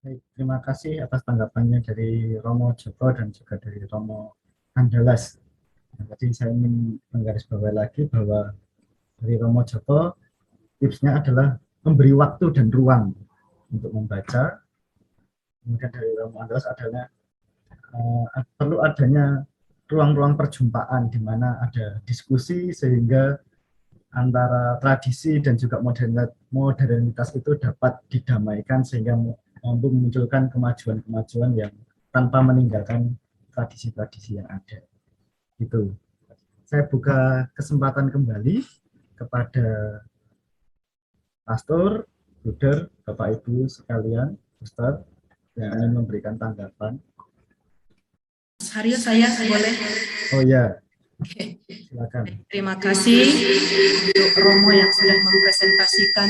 Baik, terima kasih atas tanggapannya dari Romo Joko dan juga dari Romo Andalas. Nah, tadi saya ingin menggarisbawahi lagi bahwa dari Romo Joko tipsnya adalah memberi waktu dan ruang untuk membaca. Kemudian dari Romo Andalas adalah perlu adanya ruang-ruang perjumpaan di mana ada diskusi sehingga antara tradisi dan juga modernitas itu dapat didamaikan sehingga mampu memunculkan kemajuan-kemajuan yang tanpa meninggalkan tradisi-tradisi yang ada. Itu. Saya buka kesempatan kembali kepada Pastor, Bruder, Bapak Ibu sekalian, Ustaz yang ingin memberikan tanggapan. Haryo, saya boleh. Oh ya, silakan. Terima kasih untuk Romo yang sudah mempresentasikan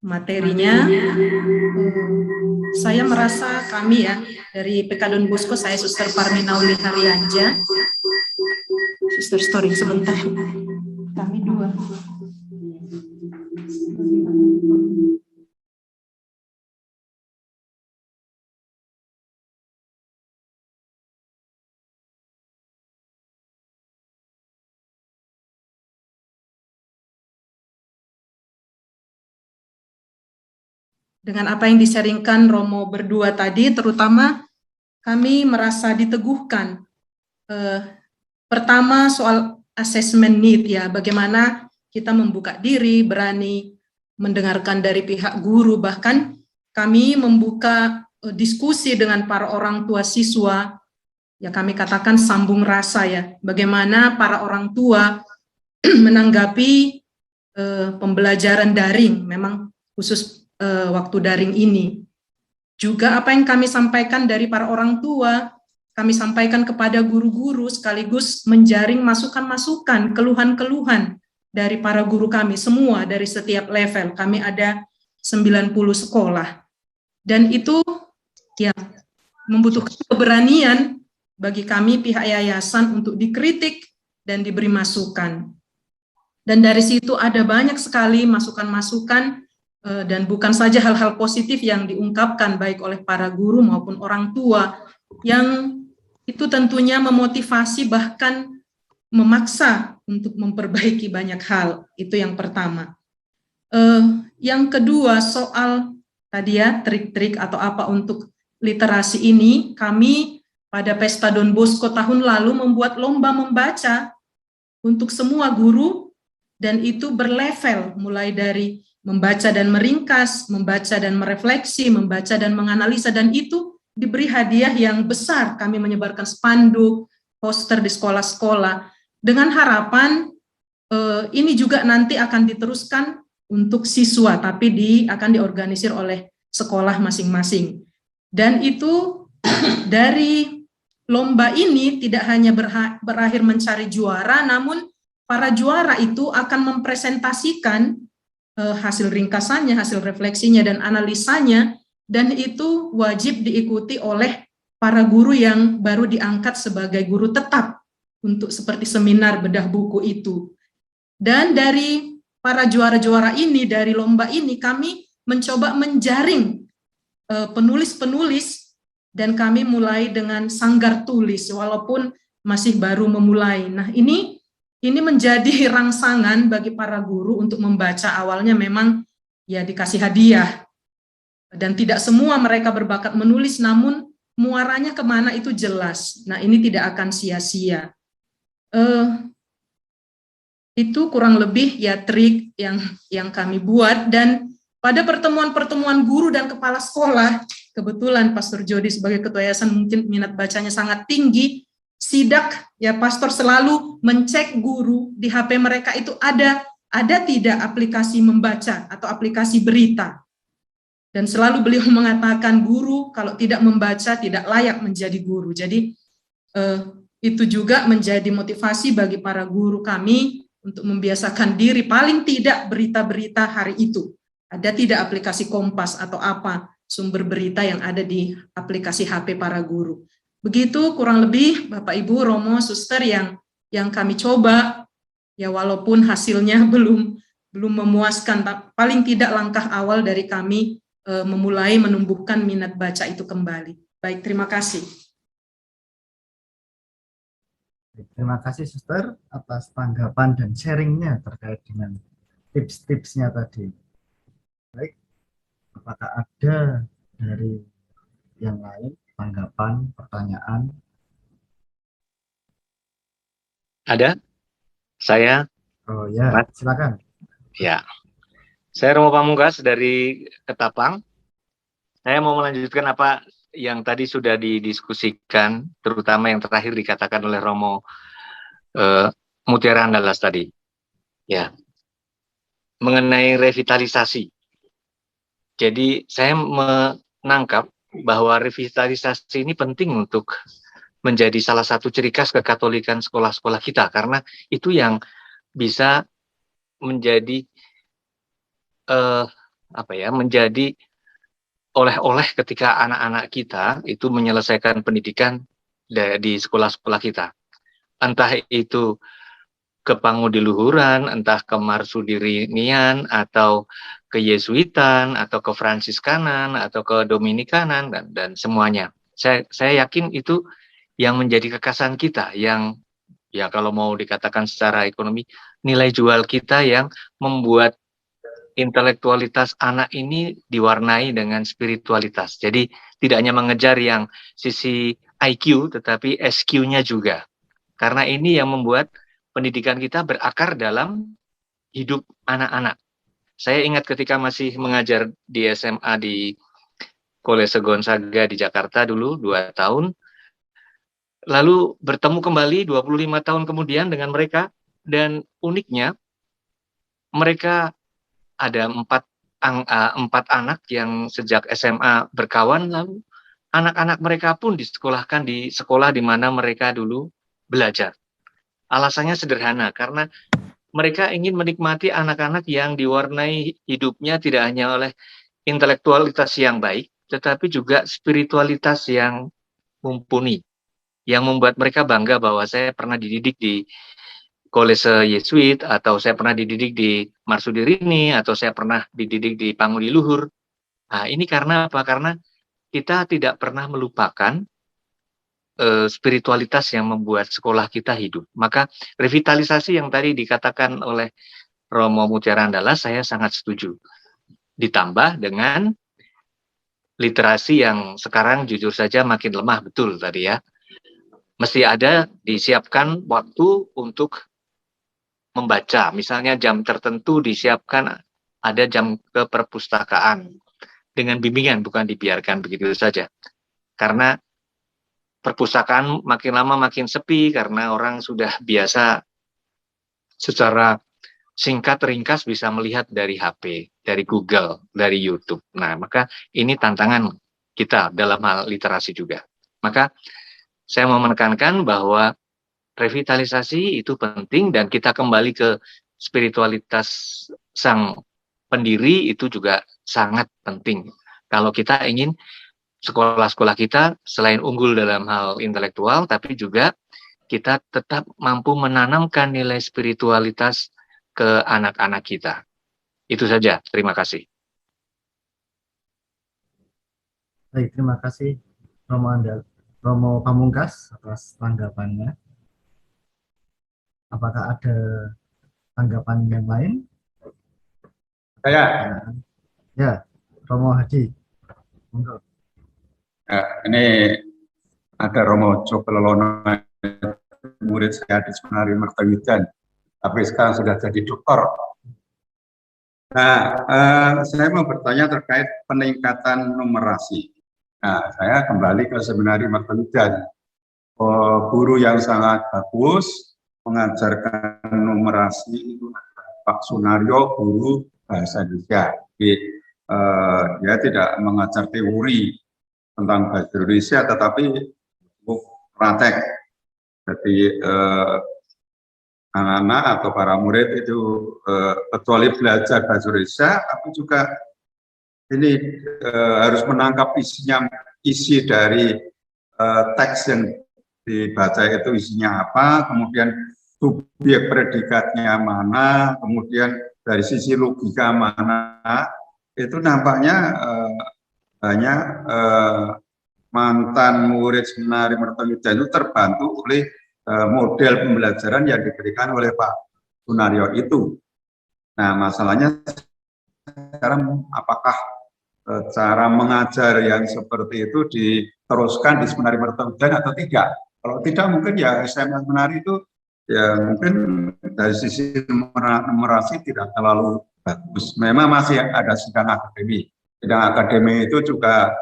materinya. Saya merasa kami ya dari PK Don Bosco, saya Suster Parminauli Haryanja. Suster story sebentar. Kami dua. Dengan apa yang disaringkan Romo berdua tadi, terutama kami merasa diteguhkan. Pertama soal assessment need ya, bagaimana kita membuka diri, berani mendengarkan dari pihak guru, bahkan kami membuka diskusi dengan para orang tua siswa, ya kami katakan sambung rasa ya, bagaimana para orang tua menanggapi pembelajaran daring, memang khusus waktu daring ini. Juga apa yang kami sampaikan dari para orang tua, kami sampaikan kepada guru-guru sekaligus menjaring masukan-masukan, keluhan-keluhan dari para guru kami semua dari setiap level. Kami ada 90 sekolah. Dan itu ya membutuhkan keberanian bagi kami pihak yayasan untuk dikritik dan diberi masukan. Dan dari situ ada banyak sekali masukan-masukan dan bukan saja hal-hal positif yang diungkapkan baik oleh para guru maupun orang tua yang itu tentunya memotivasi bahkan memaksa untuk memperbaiki banyak hal. Itu yang pertama. Yang kedua soal tadi ya trik-trik atau apa untuk literasi ini, kami pada Pesta Don Bosco tahun lalu membuat lomba membaca untuk semua guru dan itu berlevel mulai dari membaca dan meringkas, membaca dan merefleksi, membaca dan menganalisa, dan itu diberi hadiah yang besar. Kami menyebarkan spanduk, poster di sekolah-sekolah, dengan harapan ini juga nanti akan diteruskan untuk siswa, tapi akan diorganisir oleh sekolah masing-masing. Dan itu dari lomba ini tidak hanya berakhir mencari juara, namun para juara itu akan mempresentasikan hasil ringkasannya, hasil refleksinya, dan analisanya, dan itu wajib diikuti oleh para guru yang baru diangkat sebagai guru tetap untuk seperti seminar bedah buku itu. Dan dari para juara-juara ini, dari lomba ini, kami mencoba menjaring penulis-penulis, dan kami mulai dengan sanggar tulis, walaupun masih baru memulai. Nah, ini menjadi rangsangan bagi para guru untuk membaca. Awalnya memang ya dikasih hadiah, dan tidak semua mereka berbakat menulis, namun muaranya kemana itu jelas. Nah, ini tidak akan sia-sia. Itu kurang lebih ya trik yang kami buat. Dan pada pertemuan-pertemuan guru dan kepala sekolah, kebetulan Pastor Jody sebagai ketua yayasan mungkin minat bacanya sangat tinggi, sidak ya pastor selalu mencek guru di HP mereka itu ada tidak aplikasi membaca atau aplikasi berita. Dan selalu beliau mengatakan guru kalau tidak membaca tidak layak menjadi guru. Jadi itu juga menjadi motivasi bagi para guru kami untuk membiasakan diri, paling tidak berita-berita hari itu. Ada tidak aplikasi Kompas atau apa sumber berita yang ada di aplikasi HP para guru. Begitu kurang lebih Bapak Ibu, Romo, Suster yang kami coba, ya walaupun hasilnya belum memuaskan, paling tidak langkah awal dari kami memulai menumbuhkan minat baca itu kembali. Baik, terima kasih. Terima kasih Suster atas tanggapan dan sharingnya terkait dengan tips-tipsnya tadi. Baik, apakah ada dari yang lain tanggapan, pertanyaan? Ada? Saya? Oh ya, silakan. Ya. Saya Romo Pamungkas dari Ketapang. Saya mau melanjutkan apa yang tadi sudah didiskusikan, terutama yang terakhir dikatakan oleh Romo Mutiara Andalas tadi. Ya. Mengenai revitalisasi. Jadi saya menangkap bahwa revitalisasi ini penting untuk menjadi salah satu ciri khas kekatolikan sekolah-sekolah kita, karena itu yang bisa menjadi menjadi oleh-oleh ketika anak-anak kita itu menyelesaikan pendidikan di sekolah-sekolah kita. Entah itu ke Pangudiluhuran, entah ke Marsudirian, atau ke Yesuitan, atau ke Fransiskanan, atau ke Dominikanan, dan semuanya. Saya yakin itu yang menjadi kekhasan kita, yang ya kalau mau dikatakan secara ekonomi, nilai jual kita yang membuat intelektualitas anak ini diwarnai dengan spiritualitas. Jadi tidak hanya mengejar yang sisi IQ, tetapi SQ-nya juga. Karena ini yang membuat pendidikan kita berakar dalam hidup anak-anak. Saya ingat ketika masih mengajar di SMA di Kolese Gonzaga di Jakarta dulu 2 tahun, lalu bertemu kembali 25 tahun kemudian dengan mereka, dan uniknya mereka ada 4 anak yang sejak SMA berkawan, lalu anak-anak mereka pun disekolahkan di sekolah di mana mereka dulu belajar. Alasannya sederhana, karena mereka ingin menikmati anak-anak yang diwarnai hidupnya tidak hanya oleh intelektualitas yang baik, tetapi juga spiritualitas yang mumpuni, yang membuat mereka bangga bahwa saya pernah dididik di Kolese Yesuit, atau saya pernah dididik di Marsudirini, atau saya pernah dididik di Pangudiluhur. Nah, ini karena apa? Karena kita tidak pernah melupakan spiritualitas yang membuat sekolah kita hidup. Maka revitalisasi yang tadi dikatakan oleh Romo Mutiara Andalas, saya sangat setuju. Ditambah dengan literasi yang sekarang jujur saja makin lemah, betul tadi ya. Mesti ada disiapkan waktu untuk membaca, misalnya jam tertentu disiapkan ada jam ke perpustakaan dengan bimbingan, bukan dibiarkan begitu saja. Karena perpustakaan makin lama makin sepi karena orang sudah biasa secara singkat ringkas bisa melihat dari HP, dari Google, dari YouTube. Nah, maka ini tantangan kita dalam hal literasi juga. Maka saya mau menekankan bahwa revitalisasi itu penting, dan kita kembali ke spiritualitas sang pendiri itu juga sangat penting. Kalau kita ingin sekolah-sekolah kita selain unggul dalam hal intelektual, tapi juga kita tetap mampu menanamkan nilai spiritualitas ke anak-anak kita. Itu saja, terima kasih. Baik, terima kasih Romo Pamungkas atas tanggapannya. Apakah ada tanggapan yang lain? Saya. Ya, Romo Hadi. Monggo. Ini ada Romo Cokelono, murid saya di Seminari Mertawidan, tapi sekarang sudah jadi doktor. Nah, saya mau bertanya terkait peningkatan numerasi. Nah, saya kembali ke Seminari Mertawidan. Guru yang sangat bagus mengajarkan numerasi itu Pak Sunario, guru bahasa Indonesia. Jadi, dia tidak mengajar teori tentang bahasa Indonesia, tetapi praktek. Jadi anak-anak atau para murid itu kecuali belajar bahasa Indonesia, tapi juga ini harus menangkap isi dari teks yang dibaca itu isinya apa, kemudian subjek predikatnya mana, kemudian dari sisi logika mana, itu nampaknya banyak mantan murid Seminari Mertoyuda itu terbantu oleh model pembelajaran yang diberikan oleh Pak Sunaryo itu. Nah, masalahnya sekarang apakah cara mengajar yang seperti itu diteruskan di Seminari Mertoyuda atau tidak? Kalau tidak mungkin ya SMA Seminari itu ya mungkin dari sisi numerasi tidak terlalu bagus. Memang masih ada sidang akademi. Sidang akademi itu juga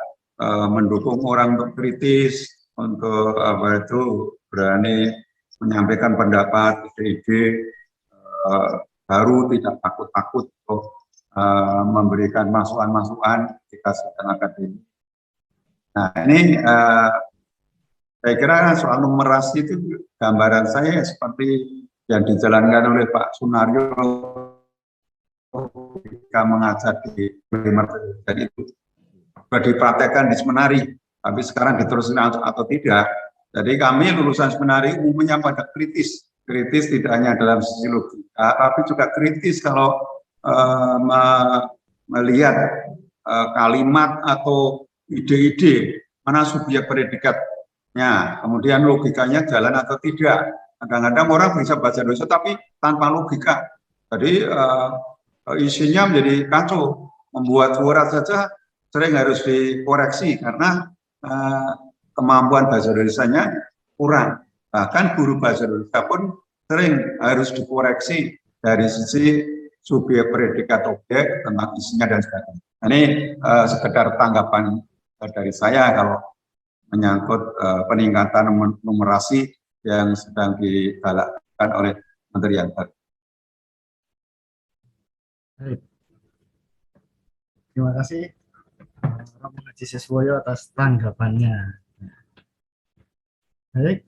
mendukung orang untuk kritis, untuk apa itu berani menyampaikan pendapat, ide-ide baru, tidak takut-takut untuk memberikan masukan-masukan ketika sidang akademi. Nah, ini saya kira soal numerasi itu gambaran saya seperti yang dijalankan oleh Pak Sunaryo ketika mengajar di Mertoyuda itu dipraktekkan di Seminari, tapi sekarang diteruskan atau tidak. Jadi kami lulusan Seminari umumnya pada kritis tidak hanya dalam sisi logika, tapi juga kritis kalau melihat kalimat atau ide-ide mana subjek predikatnya, kemudian logikanya jalan atau tidak. Kadang-kadang orang bisa baca Indonesia tapi tanpa logika, jadi isinya menjadi kacau, membuat suara saja sering harus dikoreksi karena kemampuan bahasa Indonesianya kurang. Bahkan guru bahasa Indonesia pun sering harus dikoreksi dari sisi subjek predikat objek tentang isinya dan sebagainya. Ini sekedar tanggapan dari saya kalau menyangkut peningkatan numerasi yang sedang digalakkan oleh Menteri Yantar. Terima kasih Romo Haji Siswoyo atas tanggapannya. Baik,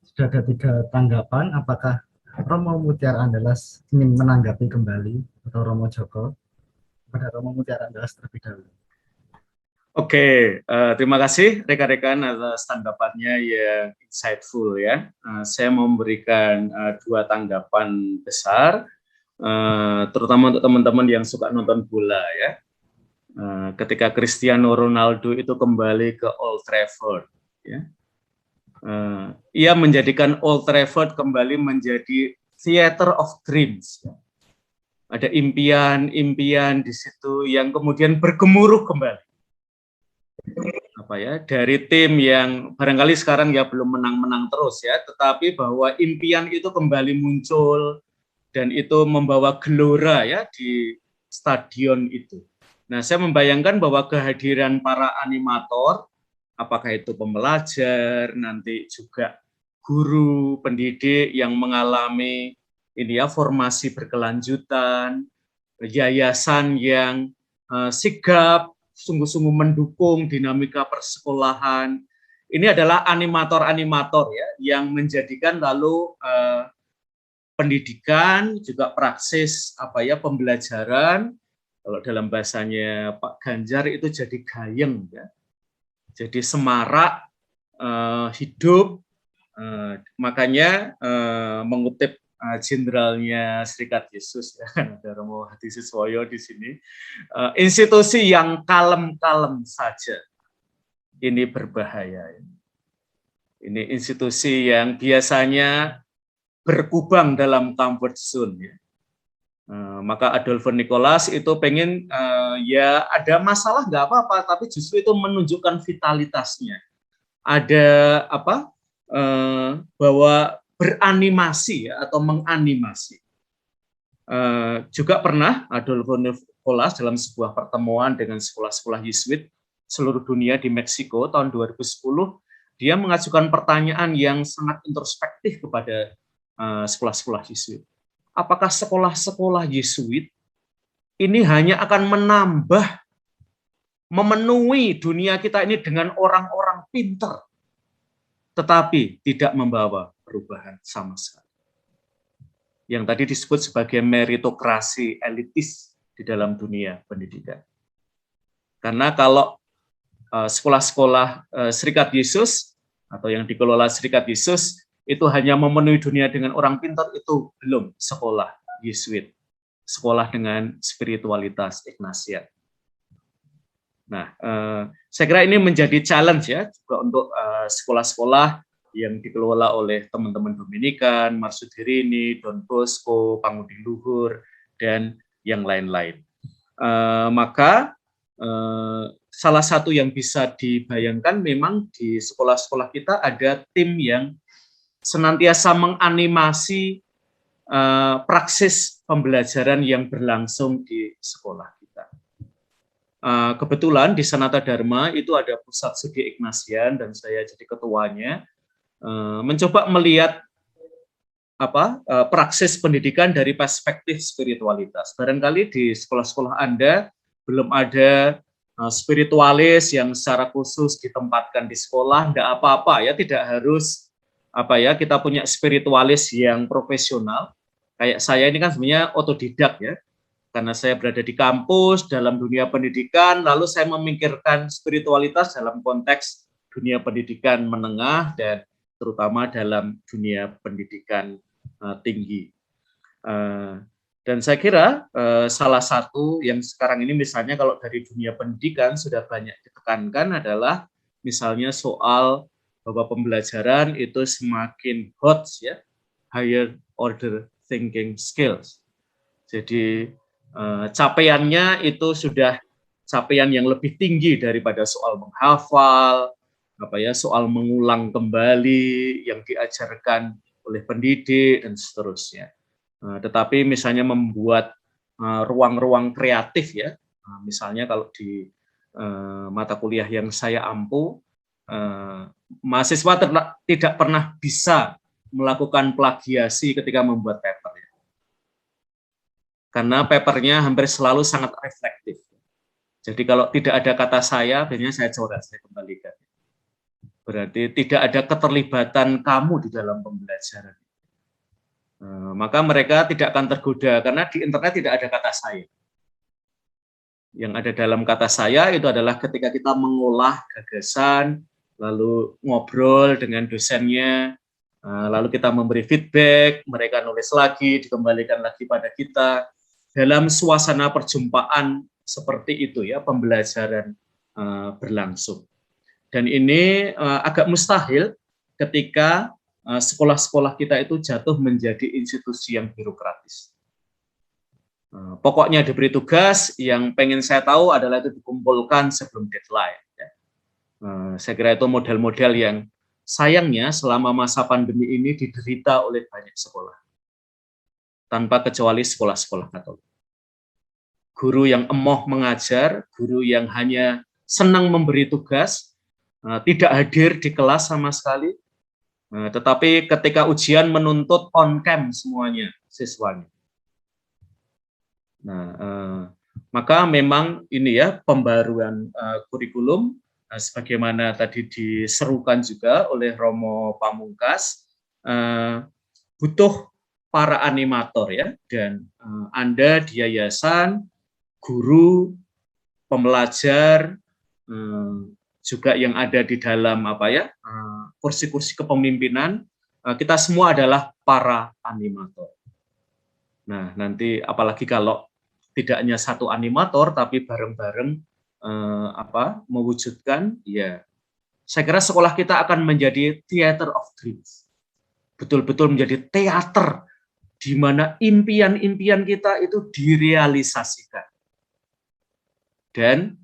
sudah ada 3 tanggapan. Apakah Romo Mutiara Andalas ingin menanggapi kembali atau Romo Joko? Pada Romo Mutiara Andalas terlebih dahulu. Oke, terima kasih rekan-rekan atas tanggapannya yang insightful ya. Saya memberikan 2 tanggapan besar, terutama untuk teman-teman yang suka nonton bola ya. Ketika Cristiano Ronaldo itu kembali ke Old Trafford, ya, ia menjadikan Old Trafford kembali menjadi theater of dreams. Ya. Ada impian-impian di situ yang kemudian bergemuruh kembali. Apa ya? Dari tim yang barangkali sekarang ya belum menang-menang terus ya, tetapi bahwa impian itu kembali muncul dan itu membawa gelora ya di stadion itu. Nah, saya membayangkan bahwa kehadiran para animator, apakah itu pembelajar, nanti juga guru, pendidik yang mengalami ini ya formasi berkelanjutan, yayasan yang sigap, sungguh-sungguh mendukung dinamika persekolahan. Ini adalah animator-animator ya yang menjadikan lalu pendidikan juga praksis apa ya pembelajaran. Kalau dalam bahasanya Pak Ganjar itu jadi gayeng, ya. Jadi semarak, hidup, makanya mengutip jenderalnya Serikat Yesus, ya, ada Romo Haji Siswoyo di sini, institusi yang kalem-kalem saja, ini berbahaya. Ini institusi yang biasanya berkubang dalam comfort zone, ya. Maka Adolfo Nicolas itu pengen ya ada masalah nggak apa-apa, tapi justru itu menunjukkan vitalitasnya. Ada apa? Bahwa beranimasi ya, atau menganimasi. Juga pernah Adolfo Nicolas dalam sebuah pertemuan dengan sekolah-sekolah Yesuit seluruh dunia di Meksiko tahun 2010, dia mengajukan pertanyaan yang sangat introspektif kepada sekolah-sekolah Yesuit. Apakah sekolah-sekolah Yesuit ini hanya akan menambah, memenuhi dunia kita ini dengan orang-orang pintar, tetapi tidak membawa perubahan sama sekali. Yang tadi disebut sebagai meritokrasi elitis di dalam dunia pendidikan. Karena kalau sekolah-sekolah Serikat Yesus atau yang dikelola Serikat Yesus itu hanya memenuhi dunia dengan orang pintar, itu belum sekolah Yesuit. sekolah dengan spiritualitas Ignatian. Nah, saya kira ini menjadi challenge ya juga untuk sekolah-sekolah yang dikelola oleh teman-teman Dominikan, Marsudirini, Don Bosco, Pangudi Luhur, dan yang lain-lain. Maka salah satu yang bisa dibayangkan memang di sekolah-sekolah kita ada tim yang senantiasa menganimasi praksis pembelajaran yang berlangsung di sekolah kita. Kebetulan di Sanata Dharma itu ada pusat studi Ignatian dan saya jadi ketuanya, mencoba melihat praksis pendidikan dari perspektif spiritualitas. Barangkali di sekolah-sekolah Anda belum ada spiritualis yang secara khusus ditempatkan di sekolah, tidak apa-apa ya, tidak harus kita punya spiritualis yang profesional. Kayak saya ini kan sebenarnya otodidak ya, karena saya berada di kampus dalam dunia pendidikan, lalu saya memikirkan spiritualitas dalam konteks dunia pendidikan menengah dan terutama dalam dunia pendidikan tinggi. Dan saya kira salah satu yang sekarang ini misalnya kalau dari dunia pendidikan sudah banyak ditekankan adalah misalnya soal bahwa pembelajaran itu semakin hot ya, higher order thinking skills. Jadi capaiannya itu sudah capaian yang lebih tinggi daripada soal menghafal, soal mengulang kembali yang diajarkan oleh pendidik dan seterusnya. Tetapi misalnya membuat ruang-ruang kreatif ya, misalnya kalau di mata kuliah yang saya ampu, mahasiswa tidak pernah bisa melakukan plagiasi ketika membuat paper ya. Karena papernya hampir selalu sangat reflektif. Jadi kalau tidak ada kata saya, biasanya saya coret, saya kembalikan. Berarti tidak ada keterlibatan kamu di dalam pembelajaran. Maka mereka tidak akan tergoda, karena di internet tidak ada kata saya. Yang ada dalam kata saya itu adalah ketika kita mengolah gagasan, lalu ngobrol dengan dosennya, lalu kita memberi feedback, mereka nulis lagi, dikembalikan lagi pada kita, dalam suasana perjumpaan seperti itu ya, pembelajaran berlangsung. Dan ini agak mustahil ketika sekolah-sekolah kita itu jatuh menjadi institusi yang birokratis. Pokoknya diberi tugas, yang pengen saya tahu adalah itu dikumpulkan sebelum deadline. Ya. Saya kira itu model-model yang sayangnya selama masa pandemi ini diderita oleh banyak sekolah. Tanpa kecuali sekolah-sekolah Katolik. Guru yang emoh mengajar, guru yang hanya senang memberi tugas, tidak hadir di kelas sama sekali, tetapi ketika ujian menuntut on-cam semuanya siswanya. Maka memang ini ya pembaruan kurikulum, sebagaimana tadi diserukan juga oleh Romo Pamungkas, butuh para animator ya, dan Anda di yayasan, guru, pembelajar, juga yang ada di dalam kursi-kursi kepemimpinan, kita semua adalah para animator. Nah, nanti apalagi kalau tidak hanya satu animator tapi bareng-bareng mewujudkan, ya saya kira sekolah kita akan menjadi theater of dreams, betul-betul menjadi teater di mana impian-impian kita itu direalisasikan. Dan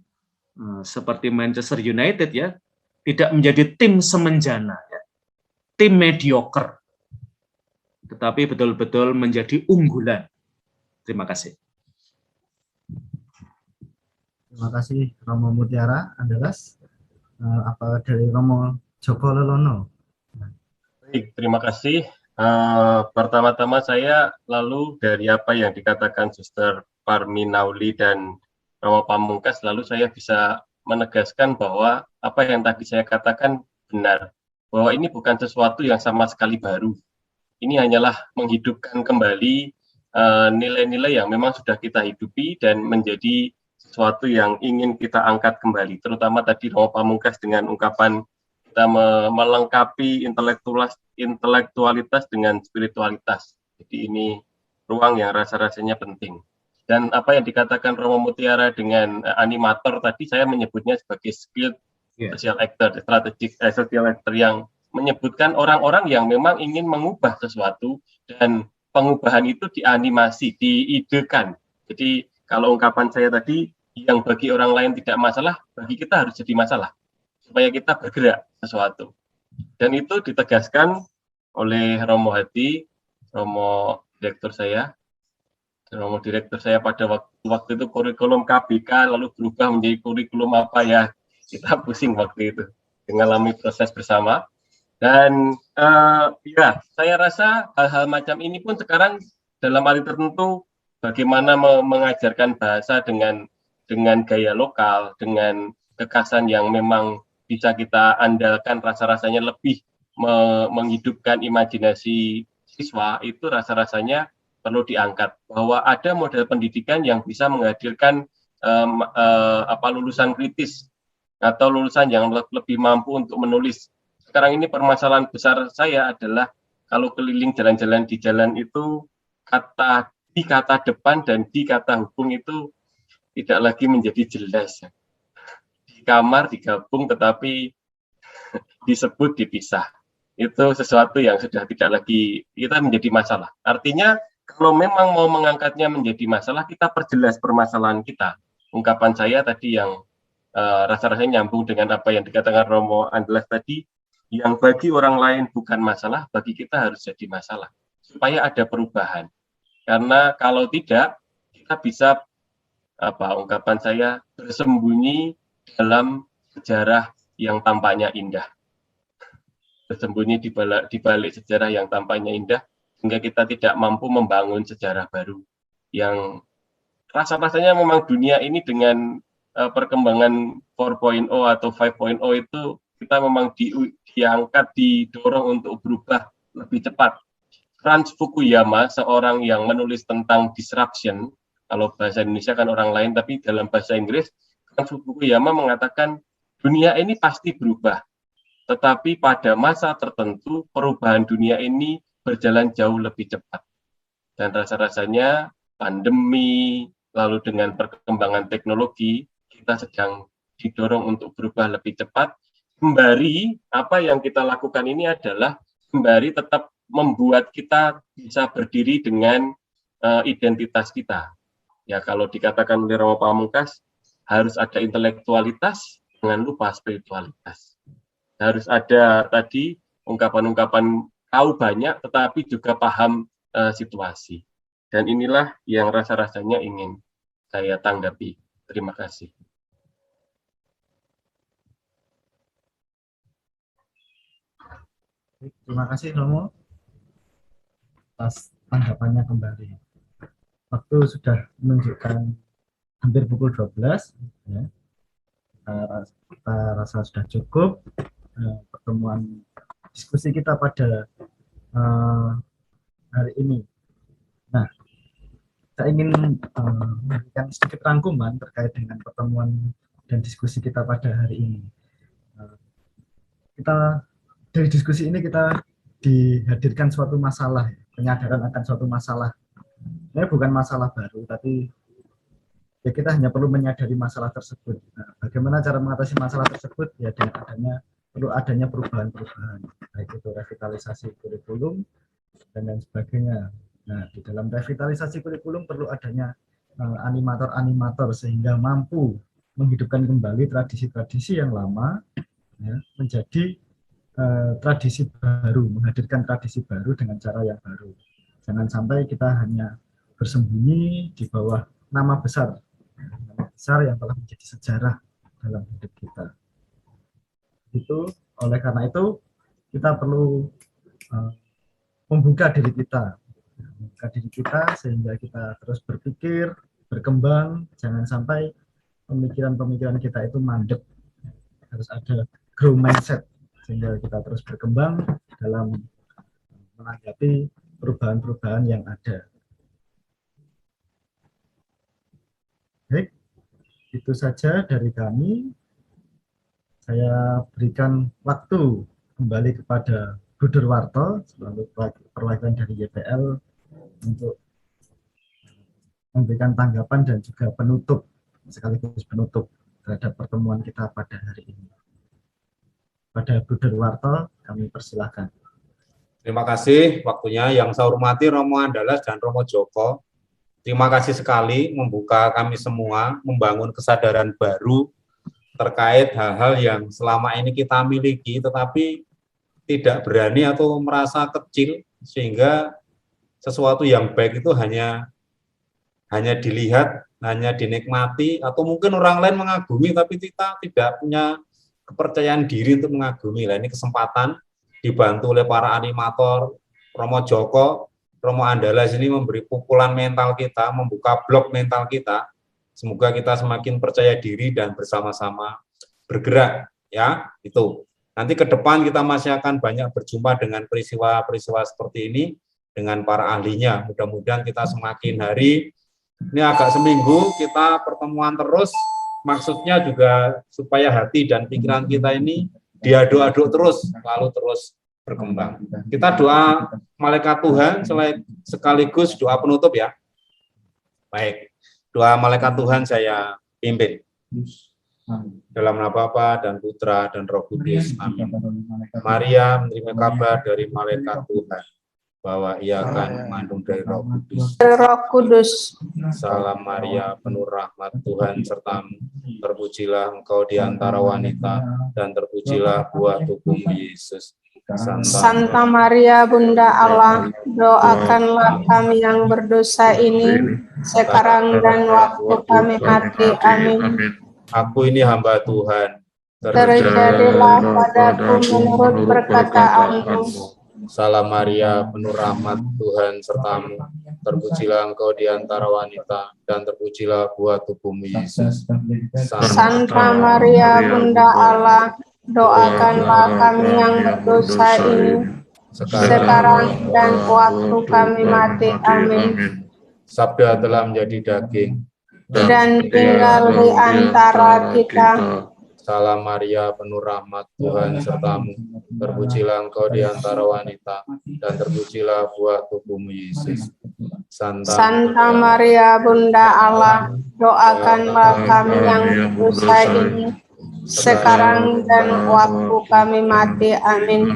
seperti Manchester United ya, tidak menjadi tim semenjana, ya, tim mediocre, tetapi betul-betul menjadi unggulan. Terima kasih. Terima kasih Romo Mutiara Andalas. Apa dari Romo Joko Lelono? Baik, terima kasih. Pertama-tama saya lalu dari apa yang dikatakan Suster Parmi Nauli dan Romo Pamungkas, lalu saya bisa menegaskan bahwa apa yang tadi saya katakan benar, bahwa ini bukan sesuatu yang sama sekali baru. Ini hanyalah menghidupkan kembali nilai-nilai yang memang sudah kita hidupi dan menjadi sesuatu yang ingin kita angkat kembali. Terutama tadi Romo Pamungkas dengan ungkapan kita melengkapi intelektualitas dengan spiritualitas. Jadi ini ruang yang rasa-rasanya penting. Dan apa yang dikatakan Romo Mutiara dengan animator tadi, saya menyebutnya sebagai skilled social actor, strategic social actor, yang menyebutkan orang-orang yang memang ingin mengubah sesuatu, dan pengubahan itu dianimasi, diidekan. Jadi kalau ungkapan saya tadi, yang bagi orang lain tidak masalah, bagi kita harus jadi masalah, supaya kita bergerak sesuatu. Dan itu ditegaskan oleh Romo Hadi, Romo direktur saya pada waktu itu kurikulum KBK, lalu berubah menjadi kurikulum apa ya, kita pusing waktu itu, mengalami proses bersama. Dan ya, saya rasa hal-hal macam ini pun sekarang dalam arti tertentu, bagaimana mengajarkan bahasa dengan gaya lokal, dengan kekasan yang memang bisa kita andalkan, rasa-rasanya lebih menghidupkan imajinasi siswa, itu rasa-rasanya perlu diangkat, bahwa ada model pendidikan yang bisa menghadirkan lulusan kritis atau lulusan yang lebih mampu untuk menulis. Sekarang ini permasalahan besar saya adalah kalau keliling jalan-jalan di jalan itu, di kata depan dan di kata hubung itu tidak lagi menjadi jelas. Di kamar digabung tetapi disebut dipisah. Itu sesuatu yang sudah tidak lagi kita menjadi masalah. Artinya kalau memang mau mengangkatnya menjadi masalah, kita perjelas permasalahan kita. Ungkapan saya tadi yang rasa-rasanya nyambung dengan apa yang dikatakan Romo Andelas tadi, yang bagi orang lain bukan masalah, bagi kita harus jadi masalah, supaya ada perubahan. Karena kalau tidak, kita bisa, ungkapan saya, bersembunyi dalam sejarah yang tampaknya indah. Bersembunyi di balik sejarah yang tampaknya indah, sehingga kita tidak mampu membangun sejarah baru yang rasa-rasanya memang dunia ini dengan perkembangan 4.0 atau 5.0 itu kita memang diangkat, didorong untuk berubah lebih cepat. Franz Fukuyama, seorang yang menulis tentang disruption, kalau bahasa Indonesia kan orang lain, tapi dalam bahasa Inggris, Franz Fukuyama mengatakan dunia ini pasti berubah, tetapi pada masa tertentu perubahan dunia ini berjalan jauh lebih cepat. Dan rasa-rasanya pandemi, lalu dengan perkembangan teknologi, kita sedang didorong untuk berubah lebih cepat. Sembari apa yang kita lakukan ini adalah sembari tetap membuat kita bisa berdiri dengan identitas kita. Ya, kalau dikatakan oleh Romo Pamungkas, harus ada intelektualitas, jangan lupa spiritualitas. Harus ada tadi ungkapan-ungkapan tahu banyak, tetapi juga paham situasi. Dan inilah yang rasa-rasanya ingin saya tanggapi. Terima kasih. Terima kasih Romo atas tanggapannya kembali. Waktu sudah menunjukkan hampir pukul 12, ya. Kita rasa sudah cukup pertemuan diskusi kita pada hari ini. Nah, saya ingin memberikan sedikit rangkuman terkait dengan pertemuan dan diskusi kita pada hari ini. Dari diskusi ini kita dihadirkan suatu masalah, penyadaran akan suatu masalah. Ini bukan masalah baru, tapi ya kita hanya perlu menyadari masalah tersebut. Nah, bagaimana cara mengatasi masalah tersebut? Ya dengan perlu adanya perubahan-perubahan, baik itu revitalisasi kurikulum dan lain sebagainya. Nah, di dalam revitalisasi kurikulum perlu adanya animator-animator sehingga mampu menghidupkan kembali tradisi-tradisi yang lama, ya, menjadi tradisi baru, menghadirkan tradisi baru dengan cara yang baru. Jangan sampai kita hanya bersembunyi di bawah nama besar yang telah menjadi sejarah dalam hidup kita. Itu oleh karena itu kita perlu membuka diri kita sehingga kita terus berpikir, berkembang. Jangan sampai pemikiran-pemikiran kita itu mandek. Harus ada grow mindset sehingga kita terus berkembang dalam menanggapi perubahan-perubahan yang ada. Baik, itu saja dari kami. Saya berikan waktu kembali kepada Bu Durwarto selalu perwakilan dari YPL untuk memberikan tanggapan dan juga penutup, sekaligus penutup terhadap pertemuan kita pada hari ini. Pada Bu Derwarto, kami persilahkan. Terima kasih waktunya. Yang saya hormati Romo Andalas dan Romo Joko. Terima kasih sekali membuka kami semua, membangun kesadaran baru terkait hal-hal yang selama ini kita miliki, tetapi tidak berani atau merasa kecil, sehingga sesuatu yang baik itu hanya dilihat, hanya dinikmati, atau mungkin orang lain mengagumi, tapi kita tidak punya kepercayaan diri untuk mengagumi. Nah, ini kesempatan dibantu oleh para animator, Romo Joko, Romo Andalas ini memberi pukulan mental kita, membuka blok mental kita. Semoga kita semakin percaya diri dan bersama-sama bergerak, ya, itu. Nanti ke depan kita masih akan banyak berjumpa dengan peristiwa-peristiwa seperti ini, dengan para ahlinya. Mudah-mudahan kita semakin hari, ini agak seminggu, kita pertemuan terus, maksudnya juga supaya hati dan pikiran kita ini diaduk-aduk terus, lalu terus berkembang. Kita doa malaikat Tuhan sekaligus doa penutup ya. Baik, doa malaikat Tuhan saya pimpin. Dalam nama Bapa dan Putra dan Roh Kudus. Amin. Maria menerima kabar dari malaikat Tuhan bahwa ia akan mengandung dari Roh Kudus. Roh Kudus. Salam Maria, penuh rahmat Tuhan sertamu. Terpujilah engkau di antara wanita dan terpujilah buah tubuhmu Yesus. Santa Maria Bunda Allah, doakanlah kami yang berdosa ini sekarang dan waktu kami mati. Amin. Aku ini hamba Tuhan. Terjadilah padaku menurut perkataanmu. Salam Maria, penuh rahmat Tuhan sertamu. Terpujilah engkau di antara wanita dan terpujilah buah tubuhmu Yesus. Santa Maria Bunda Allah, doakanlah kami yang berdosa ini sekarang dan waktu kami mati. Amin. Sabda telah menjadi daging dan tinggal di antara kita. Salam Maria, penuh rahmat Tuhan sertamu. Terpujilah engkau di antara wanita dan terpujilah buah tubuhmu Yesus. Santa Maria Bunda Allah, doakanlah kami yang berdosa ini sekarang dan waktu kami mati. Amin.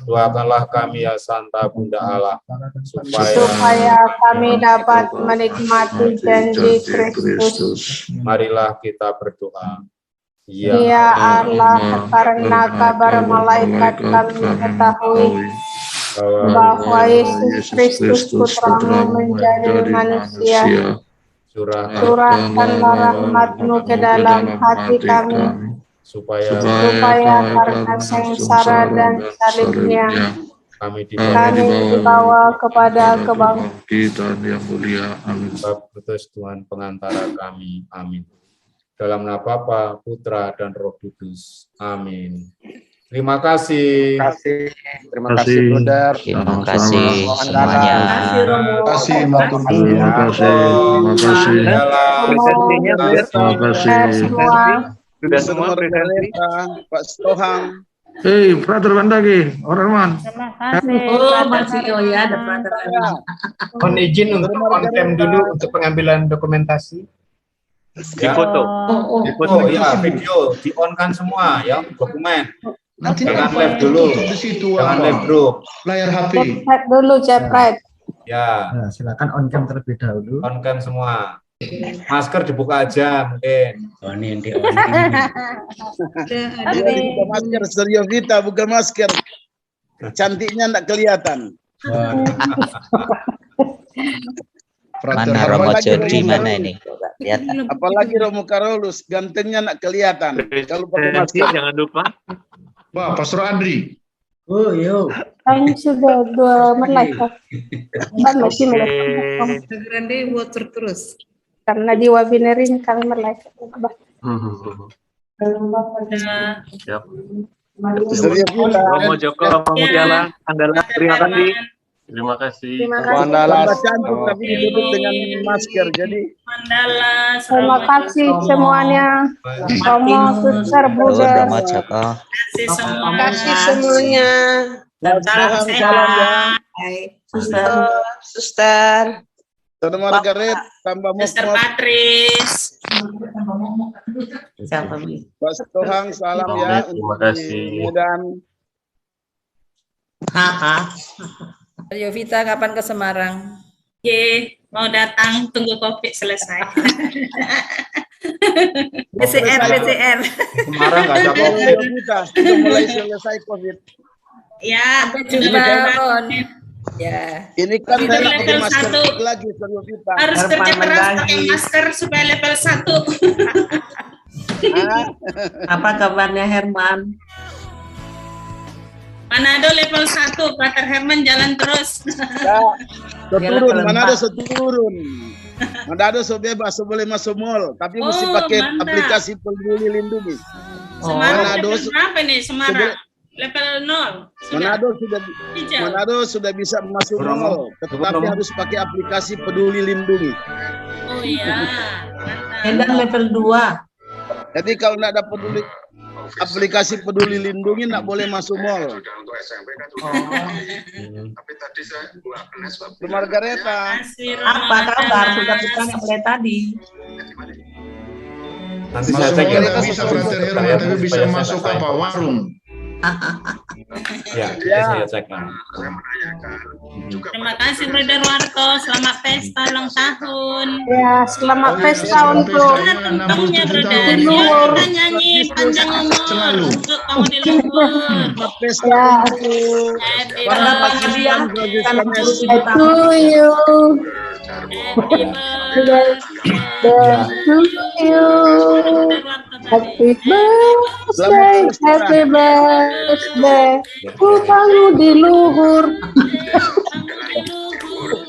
Doakanlah kami ya Santa Bunda Allah, supaya kami dapat menikmati janji Kristus. Marilah kita berdoa. Ya Allah, karena kabar malaikat kami ketahui bahwa Yesus Kristus Putramu menjadi manusia. Curahkanlah rahmat-Mu ke dalam hati kami, supaya karena sengsara dan salibnya kami dibawa kepada kebangkitan yang mulia. Amin. Sebab Kristus Tuhan pengantara kami. Amin. Dalam nama Bapa, Putra dan Roh Kudus. Amin. Terima kasih. Terima kasih, Brother. Terima kasih semuanya. Terima kasih, Terima kasih. Terima kasih. Sudah semua presentasi. Pak Stohang. Hei, Frater Bandagi, orang man. Masih ya, ada Frater. Mohon izin untuk on-cam dulu untuk pengambilan dokumentasi. Difoto. Difoto ya, video di-on-kan semua ya, dokumen. Jangan live dulu. Jangan live grup. Layar HP. Cepret dulu, cepret. Ya. Nah, silakan on-cam terlebih dahulu. On-cam semua. Masker dibuka aja mungkin. Ini bukan masker Stereo Vita, bukan masker. Cantiknya enggak kelihatan. Mana Romo Jody mana ini? Lihat. Apalagi Romo Karolus, gantengnya enggak kelihatan. Kalau pakai masker. Jangan lupa. Wah, Pastor Andri. Oh, yo. Kami sudah 2 menit. Masih melek. Grande water terus. Karena di webinar ini kami melek. Siap. Romo Joko, Romo Mutiara, Andalas, terima kasih. Terima kasih. Terima kasih. Tambah cantik tapi ditutup dengan masker. Jadi Terima kasih semuanya. Romo, Suster, Buddha. Romo Joko. Terima kasih semuanya. salam ya. Suster. Saudara Margaret, tambah Mister Mukmot. Patris. Pak Tohang, salam ya. Terima kasih. Medan. Yovita kapan ke Semarang? Ye, mau datang, tunggu COVID selesai. PCR. Semarang nggak ada COVID. Kita sudah mulai selesai COVID. Ya, Jumpa Ron. Ya. Ini kan Itu saya level pakai masker 1. lagi sebelum kita. Harus kerja keras pakai masker supaya level 1. Apa kabarnya Herman? Manado level 1, Pater Herman jalan terus. Seturun, Manado seturun. Manado so bebas, so boleh masuk mall, tapi mesti pakai mantap. aplikasi Peduli Lindungi. Semarang Manado level berapa nih Semarang? Level 0. Manado sudah bisa masuk mall, tetapi harus pakai aplikasi Peduli Lindungi. Oh iya. Medan level 2. Jadi kalau tidak ada aplikasi Peduli Lindungi tidak boleh masuk mall. Tapi tadi saya Margareta. Apa kabar? Sudah bertanya mulai tadi. Nanti saya cek ya. Bisa Frater Herman, tapi bisa masuk apa warung. Ya, saya cek lah. Terima kasih Brother Warto, selamat pesta ulang tahun. Ya, selamat pesta untuk Kamunya Brother, di ya luhur. kita nyanyi panjang umur untuk kamu di luhur. Ya, Karena pengadilan karena to you. Happy birthday, happy birthday. Kamu di luhur.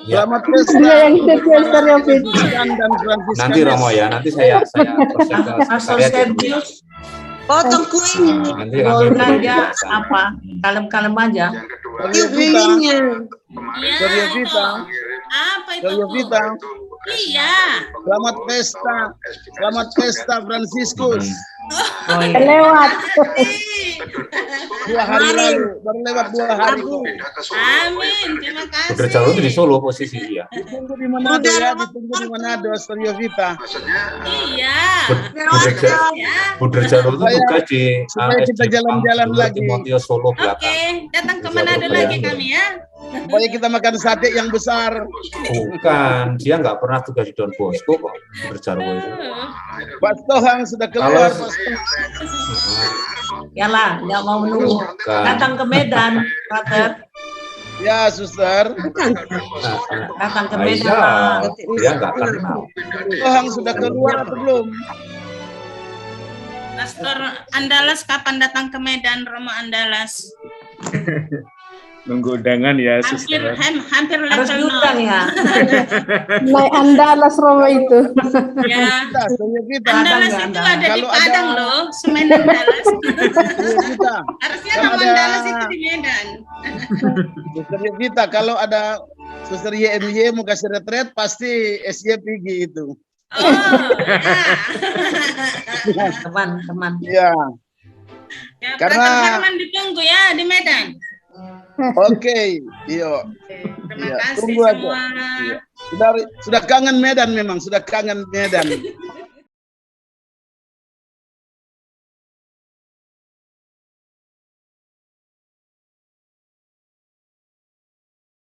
Selamat pesta. Dia yang spesial Nanti Romo ya, nanti saya potong kuenya. Nanti Boleh aja apa? Kalem-kalem aja. Kuenya. Apa itu? Iya. Selamat pesta Franciscus. Lewat. 2 hari lalu, baru lewat 2 hari. Amin, terima kasih. Budre Jalur itu di Solo posisi ya. Ditunggu di Manado ya, ditunggu di Manado, Stereo Vita. Iya. Budre Jalur itu tugas di supaya kita jalan-jalan lagi. Timoteo Solo belakang. Oke, datang ke Manado lagi kami ya. Supaya kita makan sate yang besar. Bukan, dia nggak pernah tugas di Don Bosco kok. Budre Jalur itu. Pak Tohang sudah keluar. Yalah, nggak mau menunggu. Datang ke Medan, Pater. Ya, suster. Datang ke Medan. Iya, dia nggak kenal. Tohang sudah keluar atau belum? Pastor Andalas kapan datang ke Medan, Romo Andalas? Nunggu undangan ya, Hampir suster. hampir Harus level diundang 0. ya. Naik Andalas Romo itu. Ya. Kita Andalas itu ada di Padang loh, Semen Andalas. Harusnya nama Andalas itu di Medan. Suster Vita, kalau ada Suster YMY mau kasih retret, pasti SY pergi itu. Teman-teman. Iya. Ya, Karena Pater Herman ditunggu ya di Medan. Oke, iya. Terima kasih Tunggu aja. semua. Iya. Sudah kangen Medan memang, sudah kangen Medan.